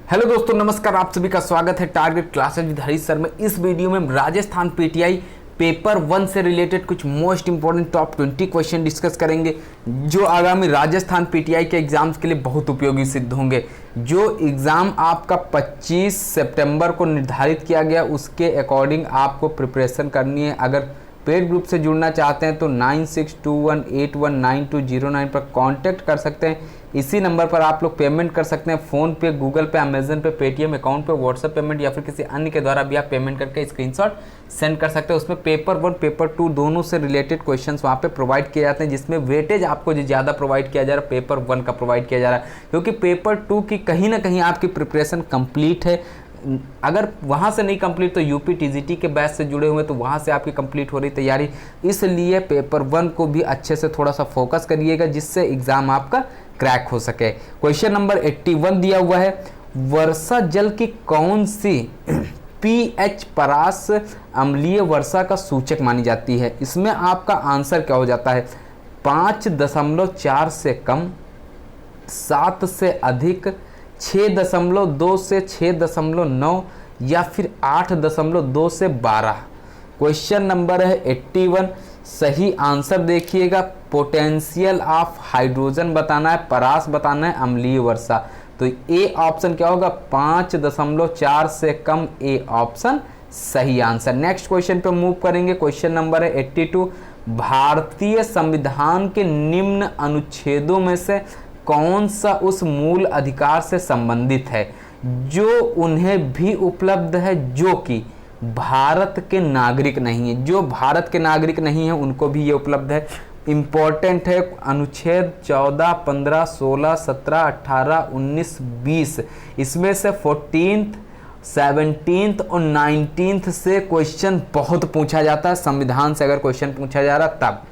Hello दोस्तों, नमस्कार। आप सभी का स्वागत है target classes with Harish sir में। इस वीडियो में राजस्थान पीटीआई पेपर 1 से रिलेटेड कुछ most important top 20 question discuss करेंगे जो आगामी राजस्थान पीटीआई के एग्जाम्स के लिए बहुत उपयोगी सिद्ध होंगे। जो एग्ज़ाम आपका 25 सितंबर को निर्धारित किया गया उसके अकॉर्डिंग आपको प्रिपरेशन करनी है। अगर पेड ग्रुप से जुड़ना चाहते हैं तो 9621819209 पर कांटेक्ट कर सकते हैं। इसी नंबर पर आप लोग पेमेंट कर सकते हैं। फ़ोन पे, गूगल पे, अमेजन पे, पेटीएम अकाउंट पे, व्हाट्सएप पेमेंट या फिर किसी अन्य के द्वारा भी आप पेमेंट करके स्क्रीनशॉट सेंड कर सकते हैं। उसमें पेपर 1 पेपर 2 दोनों से रिलेटेड क्वेश्चंस वहाँ पे प्रोवाइड किए जाते हैं, जिसमें वेटेज आपको जो ज़्यादा प्रोवाइड किया जा रहा है पेपर 1 का प्रोवाइड किया जा रहा है, क्योंकि पेपर 2 की कहीं ना कहीं आपकी प्रिपरेशन कंप्लीट है। अगर वहाँ से नहीं कंप्लीट तो यूपी टीजीटी के बैच से जुड़े हुए तो वहाँ से आपकी कंप्लीट हो रही तैयारी। इसलिए पेपर 1 को भी अच्छे से थोड़ा सा फोकस करिएगा जिससे एग्ज़ाम आपका क्रैक हो सके। क्वेश्चन नंबर 81 दिया हुआ है, वर्षा जल की कौन सी पीएच परास अम्लीय वर्षा का सूचक मानी जाती है? इसमें आपका आंसर क्या हो जाता है? 5.4 से कम, 7 से अधिक, 6.2 से 6.9 या फिर 8.2 से 12। क्वेश्चन नंबर है 81। सही आंसर देखिएगा, पोटेंशियल ऑफ हाइड्रोजन बताना है, परास बताना है, अम्लीय वर्षा। तो ए ऑप्शन क्या होगा? 5.4 से कम, ए ऑप्शन सही आंसर। नेक्स्ट क्वेश्चन पे मूव करेंगे। क्वेश्चन नंबर है 82। भारतीय संविधान के निम्न अनुच्छेदों में से कौन सा उस मूल अधिकार से संबंधित है जो उन्हें भी उपलब्ध है जो कि भारत के नागरिक नहीं है? जो भारत के नागरिक नहीं है उनको भी ये उपलब्ध है। इंपॉर्टेंट है अनुच्छेद 14, 15, 16, 17, 18, 19, 20। इसमें से 14th, 17th और 19th से क्वेश्चन बहुत पूछा जाता है। संविधान से अगर क्वेश्चन पूछा जा रहा तब।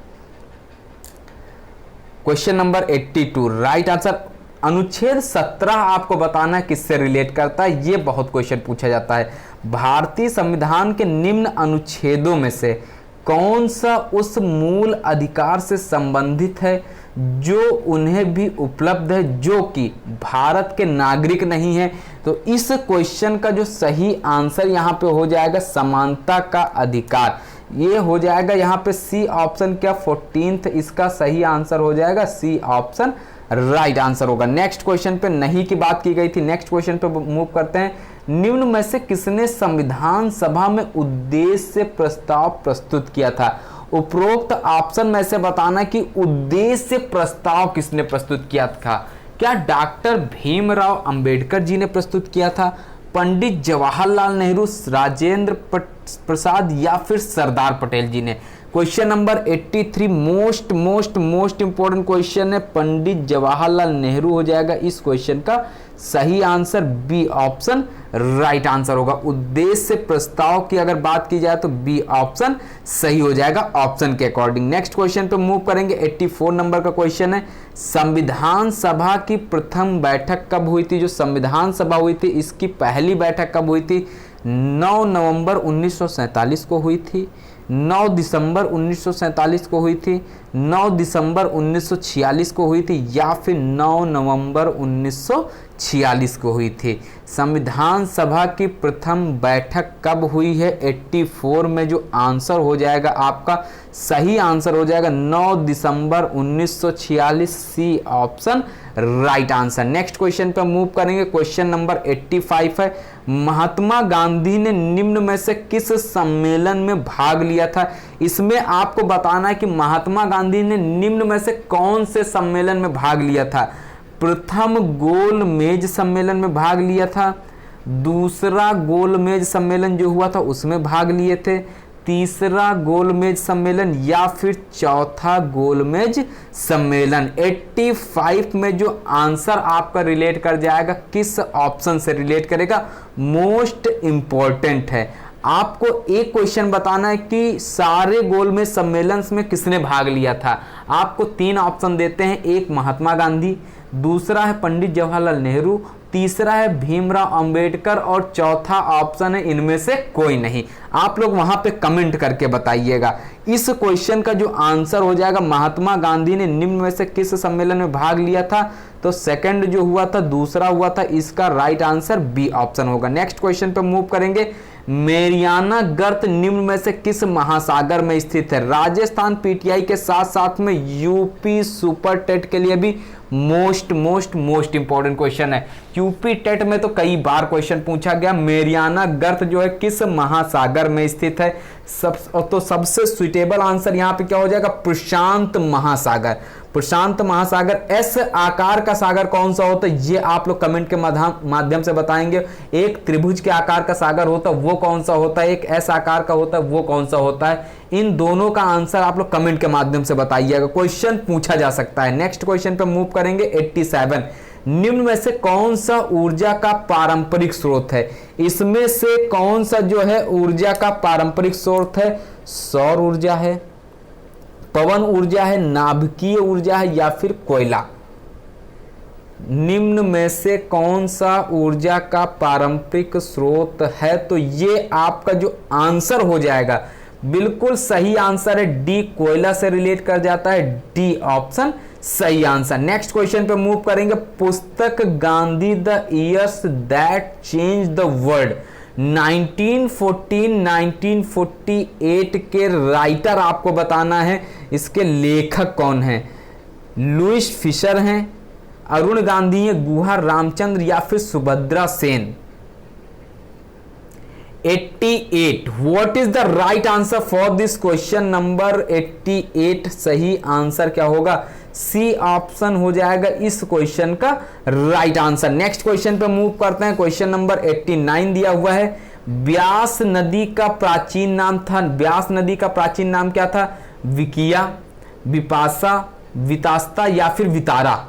Question number 82 right answer. अनुच्छेद 17 आपको बताना है किससे रिलेट करता है, ये बहुत क्वेश्चन पूछा जाता है। भारतीय संविधान के निम्न अनुच्छेदों में से कौन सा उस मूल अधिकार से संबंधित है जो उन्हें भी उपलब्ध है जो कि भारत के नागरिक नहीं है? तो इस क्वेश्चन का जो सही आंसर यहाँ पे हो जाएगा समानता का अधिकार। ये हो जाएगा यहाँ पे सी ऑप्शन। क्या 14th इसका सही आंसर हो जाएगा? सी ऑप्शन राइट आंसर होगा। नेक्स्ट क्वेश्चन पे नहीं की बात की गई थी, नेक्स्ट क्वेश्चन पे मूव करते हैं। निम्न में से किसने संविधान सभा में उद्देश्य प्रस्ताव प्रस्तुत किया था? उपरोक्त ऑप्शन में से बताना कि उद्देश्य प्रस्ताव किसने प्रस्तुत किया था। क्या डॉक्टर भीमराव अंबेडकर जी ने प्रस्तुत किया था, पंडित जवाहरलाल नेहरू, राजेंद्र प्रसाद या फिर सरदार पटेल जी ने? Question number 83 most important question है, पंडित जवाहरलाल नेहरू हो जाएगा इस क्वेश्चन का सही answer. B option right answer होगा। उद्देश्य प्रस्ताव की अगर बात की जाए तो बी ऑप्शन सही हो जाएगा ऑप्शन के अकॉर्डिंग। नेक्स्ट क्वेश्चन पे मूव करेंगे। 84 नंबर का क्वेश्चन है, संविधान सभा की प्रथम बैठक कब हुई थी? जो संविधान सभा हुई थी इसकी पहली बैठक कब हुई थी? 9 नवंबर 1947 को हुई थी, 9 दिसंबर 1947 को हुई थी, 9 दिसंबर 1946 को हुई थी या फिर 9 नवंबर 1946 को हुई थी? संविधान सभा की प्रथम बैठक कब हुई है? 84 में जो आंसर हो जाएगा आपका सही आंसर हो जाएगा 9 दिसंबर 1946, C option right answer. Next question पे मूव करेंगे। क्वेश्चन नंबर 85 है, महात्मा गांधी ने निम्न में से किस सम्मेलन में भाग लिया था? इसमें आपको बताना है कि महात्मा गांधी ने निम्न में से कौन से सम्मेलन में भाग लिया था। प्रथम गोल मेज सम्मेलन में भाग लिया था, दूसरा गोल मेज सम्मेलन जो हुआ था उसमें भाग लिए थे, तीसरा गोलमेज सम्मेलन या फिर चौथा गोलमेज सम्मेलन? 85 में जो आंसर आपका रिलेट कर जाएगा किस ऑप्शन से रिलेट करेगा? मोस्ट इंपॉर्टेंट है। आपको एक क्वेश्चन बताना है कि सारे गोलमेज सम्मेलन में किसने भाग लिया था। आपको 3 ऑप्शन देते हैं, एक महात्मा गांधी, दूसरा है पंडित जवाहरलाल नेहरू, तीसरा है भीमराव अंबेडकर और चौथा ऑप्शन है इनमें से कोई नहीं। आप लोग वहां पे कमेंट करके बताइएगा। इस क्वेश्चन का जो आंसर हो जाएगा, महात्मा गांधी ने निम्न में से किस सम्मेलन में भाग लिया था, तो सेकंड जो हुआ था, दूसरा हुआ था, इसका राइट आंसर बी ऑप्शन होगा। नेक्स्ट क्वेश्चन पे मूव करेंगे। मेरियाना गर्त निम्न में से किस महासागर में स्थित है? राजस्थान पीटीआई के साथ साथ में यूपी सुपर टेट के लिए भी मोस्ट इंपॉर्टेंट क्वेश्चन है। यूपी टेट में तो कई बार क्वेश्चन पूछा गया। मेरियाना गर्त जो है किस महासागर में स्थित है? सबसे सुइटेबल आंसर यहाँ पे क्या हो जाएगा? प्रशांत महासागर। प्रशांत महासागर। एस आकार का सागर कौन सा होता है? ये आप लोग कमेंट के माध्यम से बताएंगे। एक त्रिभुज के आकार का सागर होता है वो कौन सा होता है, एक एस आकार का होता है वो कौन सा होता है? इन दोनों का आंसर आप लोग कमेंट के माध्यम से बताइएगा, क्वेश्चन पूछा जा सकता है। नेक्स्ट क्वेश्चन पे मूव करेंगे। 87 निम्न में से कौन सा ऊर्जा का पारंपरिक स्रोत है? इसमें से कौन सा जो है ऊर्जा का पारंपरिक स्रोत है? सौर ऊर्जा है, पवन ऊर्जा है, नाभिकीय ऊर्जा है या फिर कोयला? निम्न में से कौन सा ऊर्जा का पारंपरिक स्रोत है? तो ये आपका जो आंसर हो जाएगा, बिल्कुल सही आंसर है डी, कोयला से रिलेट कर जाता है। डी ऑप्शन सही आंसर। नेक्स्ट क्वेश्चन पे मूव करेंगे। पुस्तक Gandhi the years that change the world 1914-1948 के राइटर आपको बताना है, इसके लेखक कौन है? लुइस फिशर हैं, अरुण गांधी है, गुहा रामचंद्र या फिर Subhadra Sen? 88 what is the right answer for this question number 88? सही आंसर क्या होगा? सी ऑप्शन हो जाएगा इस क्वेश्चन का राइट आंसर। नेक्स्ट क्वेश्चन पे मूव करते हैं। क्वेश्चन नंबर 89 दिया हुआ है। व्यास नदी का प्राचीन नाम था, व्यास नदी का प्राचीन नाम क्या था? विकिया, विपासा, वितास्ता या फिर वितारा?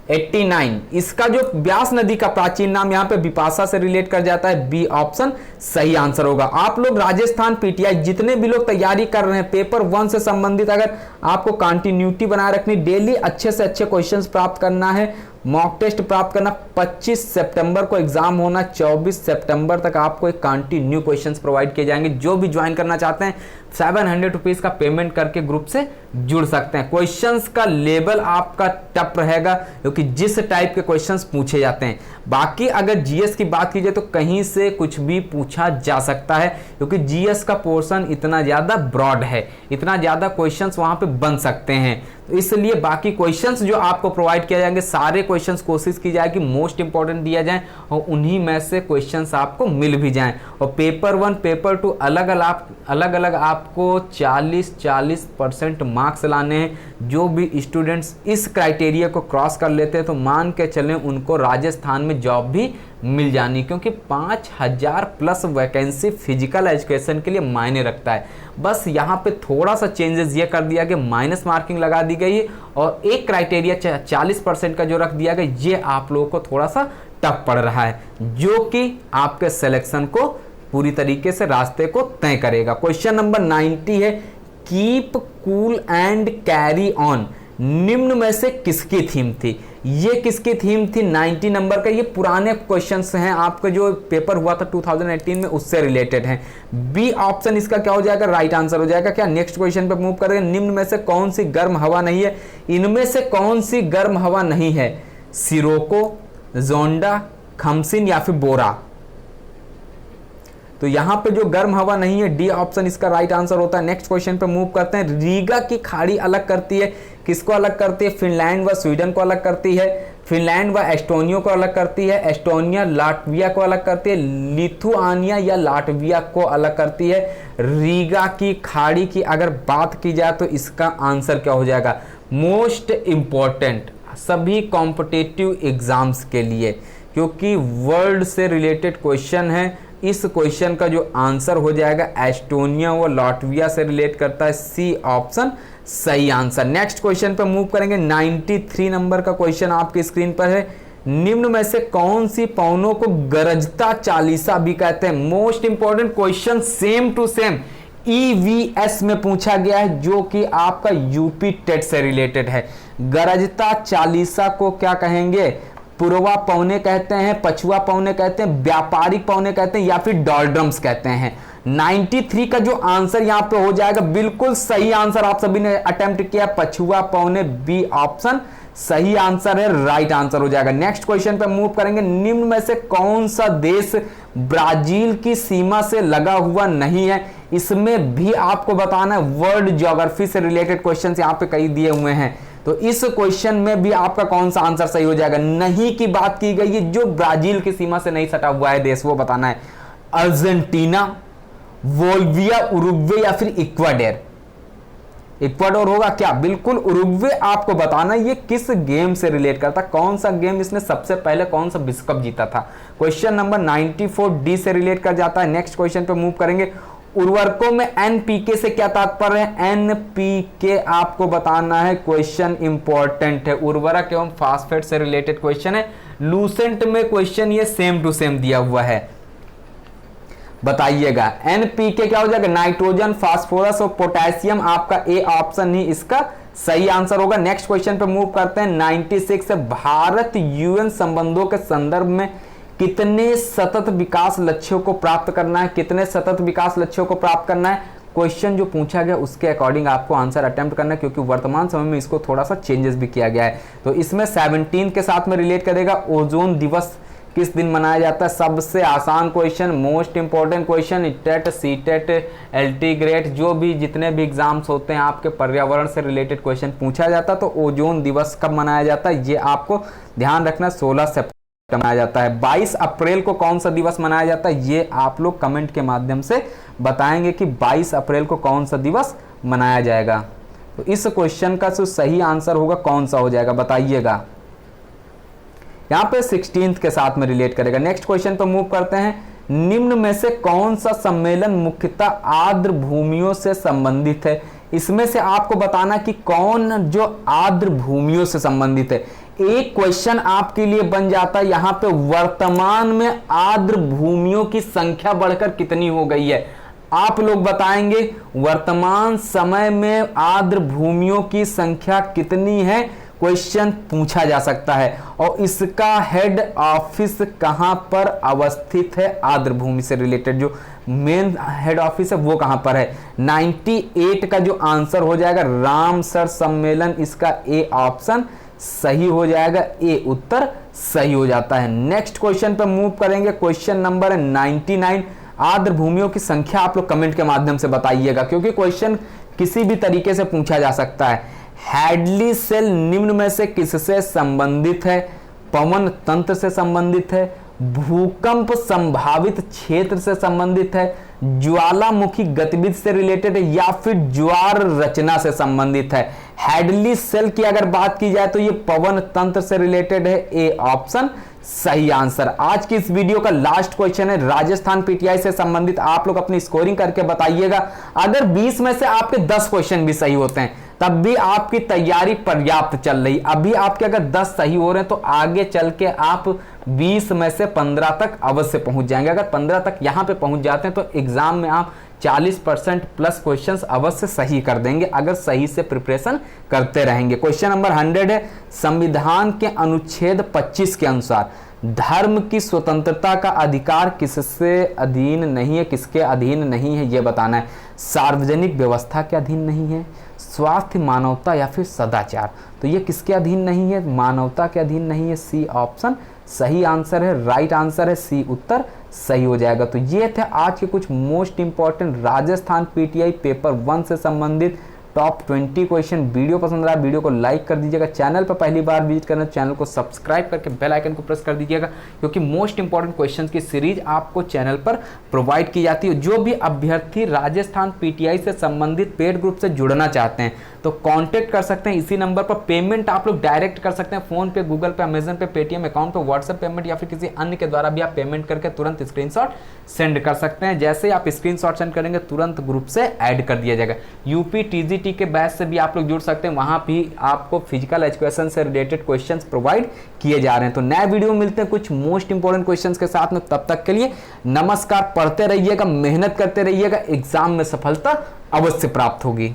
89 इसका जो व्यास नदी का प्राचीन नाम यहाँ पे विपाशा से रिलेट कर जाता है। बी ऑप्शन सही आंसर होगा। आप लोग राजस्थान पीटीआई जितने भी लोग तैयारी कर रहे हैं पेपर 1 से संबंधित, अगर आपको कंटिन्यूटी बनाए रखनी, डेली अच्छे से अच्छे क्वेश्चंस प्राप्त करना है, मॉक टेस्ट प्राप्त करना, 25 सितंबर को एग्जाम होना, 24 सितंबर तक आपको एक कंटिन्यू क्वेश्चंस प्रोवाइड किए जाएंगे। जो भी ज्वाइन करना चाहते हैं 700 रुपीज का पेमेंट करके ग्रुप से जुड़ सकते हैं। क्वेश्चंस का लेवल आपका टफ रहेगा क्योंकि जिस टाइप के क्वेश्चंस पूछे जाते हैं। बाकी अगर जीएस की बात कीजिए तो कहीं से कुछ भी पूछा जा सकता है क्योंकि जीएस का पोर्शन इतना ज्यादा ब्रॉड है, इतना ज्यादा क्वेश्चंस वहां पे बन सकते हैं, तो इसलिए बाकी क्वेश्चंस जो आपको प्रोवाइड किया जाएंगे सारे क्वेश्चंस कोशिश की जाए कि मोस्ट इंपॉर्टेंट दिया जाए और उन्हीं में से क्वेश्चंस आपको मिल भी जाएं। और पेपर 1 पेपर 2 अलग अलग आपको 40% मार्क्स लाने हैं। जो भी स्टूडेंट्स इस क्राइटेरिया को क्रॉस कर लेते हैं तो मान के चलें उनको राजस्थान में जॉब भी मिल जानी, क्योंकि 5000 प्लस वैकेंसी फिजिकल एजुकेशन के लिए मायने रखता है। बस यहाँ पे थोड़ा सा चेंजेस ये कर दिया कि माइनस मार्किंग लगा दी गई और एक क्राइटेरिया 40% का जो रख दिया गया, ये आप लोगों को थोड़ा सा टफ पड़ रहा है, जो कि आपके सिलेक्शन को पूरी तरीके से रास्ते को तय करेगा। क्वेश्चन नंबर 90 है, keep cool and carry on निम्न में से किसकी थीम थी? ये किसकी थीम थी? 90 नंबर का। ये पुराने क्वेश्चंस हैं, आपका जो पेपर हुआ था 2018 में उससे रिलेटेड हैं। बी ऑप्शन इसका क्या हो जाएगा? राइट आंसर हो जाएगा क्या? नेक्स्ट क्वेश्चन पे मूव करेंगे। निम्न में से कौन सी गर्म हवा नहीं है? इनमें से कौन सी गर्म हवा नहीं है? सिरोको, जोंडा, खमसिन या फिर बोरा? तो यहां पे जो गर्म हवा नहीं है, डी ऑप्शन इसका राइट आंसर होता है। नेक्स्ट क्वेश्चन पे मूव करते हैं। रीगा की खाड़ी अलग करती है, किसको अलग करती है? फिनलैंड व स्वीडन को अलग करती है, फिनलैंड व एस्टोनिया को अलग करती है, एस्टोनिया लाटविया को अलग करती है, लिथुआनिया या लाटविया को अलग करती है। रीगा की खाड़ी की अगर बात की जाए तो इसका आंसर क्या हो जाएगा? मोस्ट इंपॉर्टेंट सभी कॉम्पिटिटिव एग्जाम्स के लिए, क्योंकि वर्ल्ड से रिलेटेड क्वेश्चन है। इस क्वेश्चन का जो आंसर हो जाएगा एस्टोनिया व लाटविया से रिलेट करता है। सी ऑप्शन सही आंसर। नेक्स्ट क्वेश्चन पे मूव करेंगे। 93 नंबर का क्वेश्चन आपकी स्क्रीन पर है। निम्न में से कौन सी पौनों को गरजता चालीसा भी कहते हैं? Most important question, same to same EVS में पूछा गया है, जो कि आपका यूपी टेट से रिलेटेड है। गरजता चालीसा को क्या कहेंगे? पुरवा पौने कहते हैं, पछुआ पौने कहते हैं, व्यापारिक पौने कहते हैं, या फिर डॉल्ड्रम्स कहते हैं। 93 का जो आंसर यहां पे हो जाएगा, बिल्कुल सही आंसर आप सभी ने अटेम्प्ट किया, पछुआ पौने, बी ऑप्शन सही आंसर है, राइट आंसर हो जाएगा। नेक्स्ट क्वेश्चन पे मूव करेंगे। निम्न में से कौन सा देश ब्राजील की सीमा से लगा हुआ नहीं है? इसमें भी आपको बताना है। वर्ल्ड ज्योग्राफी से रिलेटेड क्वेश्चन यहां पे कई दिए हुए हैं, तो इस क्वेश्चन में भी आपका कौन सा आंसर सही हो जाएगा? नहीं की बात की गई है, जो ब्राजील की सीमा से नहीं सटा हुआ है देश, वो बताना है। अर्जेंटीना, बोल्विया, उरुग्वे या फिर इक्वाडोर? इक्वाडोर होगा क्या? बिल्कुल उरुग्वे आपको बताना ये किस गेम से रिलेट करता, कौन सा गेम इसने सबसे पहले कौन सा विश्व कप जीता था। क्वेश्चन नंबर 94 डी से रिलेट कर जाता है। नेक्स्ट क्वेश्चन पे मूव करेंगे। उर्वरकों में एनपीके से क्या तात्पर्य है? एनपीके आपको बताना है, क्वेश्चन इंपॉर्टेंट है। उर्वरक एवं फास्फेट से रिलेटेड क्वेश्चन है। लूसेंट में क्वेश्चन ये सेम टू सेम दिया हुआ है, बताइएगा। एनपीके क्या हो जाएगा? नाइट्रोजन, फास्फोरस और पोटेशियम। आपका ए ऑप्शन ही इसका सही आंसर होगा। नेक्स्ट क्वेश्चन पे मूव करते हैं। 96 से भारत यूएन संबंधों के संदर्भ में कितने सतत विकास लक्ष्यों को प्राप्त करना है? कितने सतत विकास लक्ष्यों को प्राप्त करना है? क्वेश्चन जो पूछा गया उसके अकॉर्डिंग आपको आंसर अटेम्प्ट करना है, क्योंकि वर्तमान समय में इसको थोड़ा सा चेंजेस भी किया गया है। तो इसमें 17 के साथ में रिलेट करेगा। ओजोन दिवस किस दिन मनाया जाता है? सबसे आसान question, most important question. TET, C TET, LT grade, जो भी जितने भी एग्जाम्स होते हैं आपके पर्यावरण से रिलेटेड क्वेश्चन पूछा जाता है। तो ओजोन दिवस कब मनाया जाता है ये आपको ध्यान रखना। 16 सितंबर मनाया जाता है। 22 अप्रैल को कौन सा दिवस मनाया जाता है? ये आप लोग कमेंट के माध्यम से बताएंगे कि 22 अप्रैल को कौन सा दिवस मनाया जाएगा। तो इस क्वेश्चन का जो सही आंसर होगा कौन सा हो जाएगा, बताइएगा। यहां पे 16 के साथ में रिलेट करेगा। नेक्स्ट क्वेश्चन पर मूव करते हैं। निम्न में से कौन सा सम्मेलन मुख्यतः आर्द्र भूमियों से संबंधित है? इसमें से आपको बताना कि कौन जो आर्द्र भूमियों से संबंधित है। एक क्वेश्चन आपके लिए बन जाता है यहां पे, वर्तमान में आर्द्र भूमियों की संख्या बढ़कर कितनी हो गई है? आप लोग बताएंगे वर्तमान समय में आर्द्र भूमियों की संख्या कितनी है, क्वेश्चन पूछा जा सकता है। और इसका हेड ऑफिस कहां पर अवस्थित है? आर्द्र भूमि से रिलेटेड जो मेन हेड ऑफिस है वो कहां पर है? 98 का जो आंसर हो जाएगा रामसर सम्मेलन, इसका ए ऑप्शन सही हो जाएगा। ए उत्तर सही हो जाता है। नेक्स्ट क्वेश्चन पर मूव करेंगे। Question number 99। आर्द्र भूमियों की संख्या आप लोग कमेंट के माध्यम से बताइएगा, क्योंकि क्वेश्चन किसी भी तरीके से पूछा जा सकता है। हैडली सेल निम्न में से किससे संबंधित है? पवन तंत्र से संबंधित है, भूकंप संभावित क्षेत्र से संबंधित है, ज्वालामुखी गतिविधि से रिलेटेड है, या फिर ज्वार रचना से संबंधित है। हैडली सेल की अगर बात की जाए तो ये पवन तंत्र से रिलेटेड है। ए ऑप्शन सही आंसर। आज की इस वीडियो का लास्ट क्वेश्चन है राजस्थान पीटीआई से संबंधित। आप लोग अपनी स्कोरिंग करके बताइएगा। अगर 20 में से आपके 10 क्वेश्चन भी सही होते हैं तब भी आपकी तैयारी पर्याप्त चल रही। अभी आपके अगर 10 सही हो रहे हैं तो आगे चल के आप 20 में से 15 तक अवश्य पहुंच जाएंगे। अगर 15 तक यहां पे पहुंच जाते हैं तो एग्जाम में आप 40% प्लस क्वेश्चंस अवश्य सही कर देंगे, अगर सही से प्रिपरेशन करते रहेंगे। क्वेश्चन नंबर 100 है। संविधान के अनुच्छेद 25 के अनुसार धर्म की स्वतंत्रता का अधिकार किससे अधीन नहीं है? किसके अधीन नहीं है ये बताना है। सार्वजनिक व्यवस्था के अधीन नहीं है, स्वास्थ्य, मानवता या फिर सदाचार। तो ये किसके अधीन नहीं है? मानवता के अधीन नहीं है। सी ऑप्शन सही आंसर है, राइट आंसर है। सी उत्तर सही हो जाएगा। तो ये थे आज के कुछ most important Rajasthan PTI paper 1 से संबंधित टॉप 20 क्वेश्चन। वीडियो पसंद रहा वीडियो को लाइक कर दीजिएगा। चैनल पर पहली बार विजिट करना चैनल को सब्सक्राइब करके बेल आइकन को प्रेस कर दीजिएगा, क्योंकि मोस्ट इंपॉर्टेंट क्वेश्चंस की सीरीज आपको चैनल पर प्रोवाइड की जाती है। जो भी अभ्यर्थी राजस्थान पीटीआई से संबंधित पेड ग्रुप से जुड़ना चाहते हैं तो कांटेक्ट कर सकते हैं इसी नंबर पर। पेमेंट आप लोग डायरेक्ट कर सकते हैं फोन पे, गूगल पे, अमेजन पे, पेटीएम अकाउंट पे, व्हाट्सएप पेमेंट या फिर किसी अन्य के द्वारा भी आप पेमेंट करके तुरंत स्क्रीनशॉट सेंड कर सकते हैं। जैसे ही आप स्क्रीनशॉट सेंड करेंगे तुरंत ग्रुप से ऐड कर दिया जाएगा। यूपी टीजीटी पीटी के बैच से भी आप लोग जुड़ सकते हैं, वहाँ भी आपको फिजिकल एजुकेशन से रिलेटेड क्वेश्चंस प्रोवाइड किए जा रहे हैं। तो नए वीडियो मिलते हैं कुछ मोस्ट इंपॉर्टेंट क्वेश्चंस के साथ में, तब तक के लिए नमस्कार। पढ़ते रहिएगा, मेहनत करते रहिएगा, एग्जाम में सफलता अवश्य प्राप्त होगी।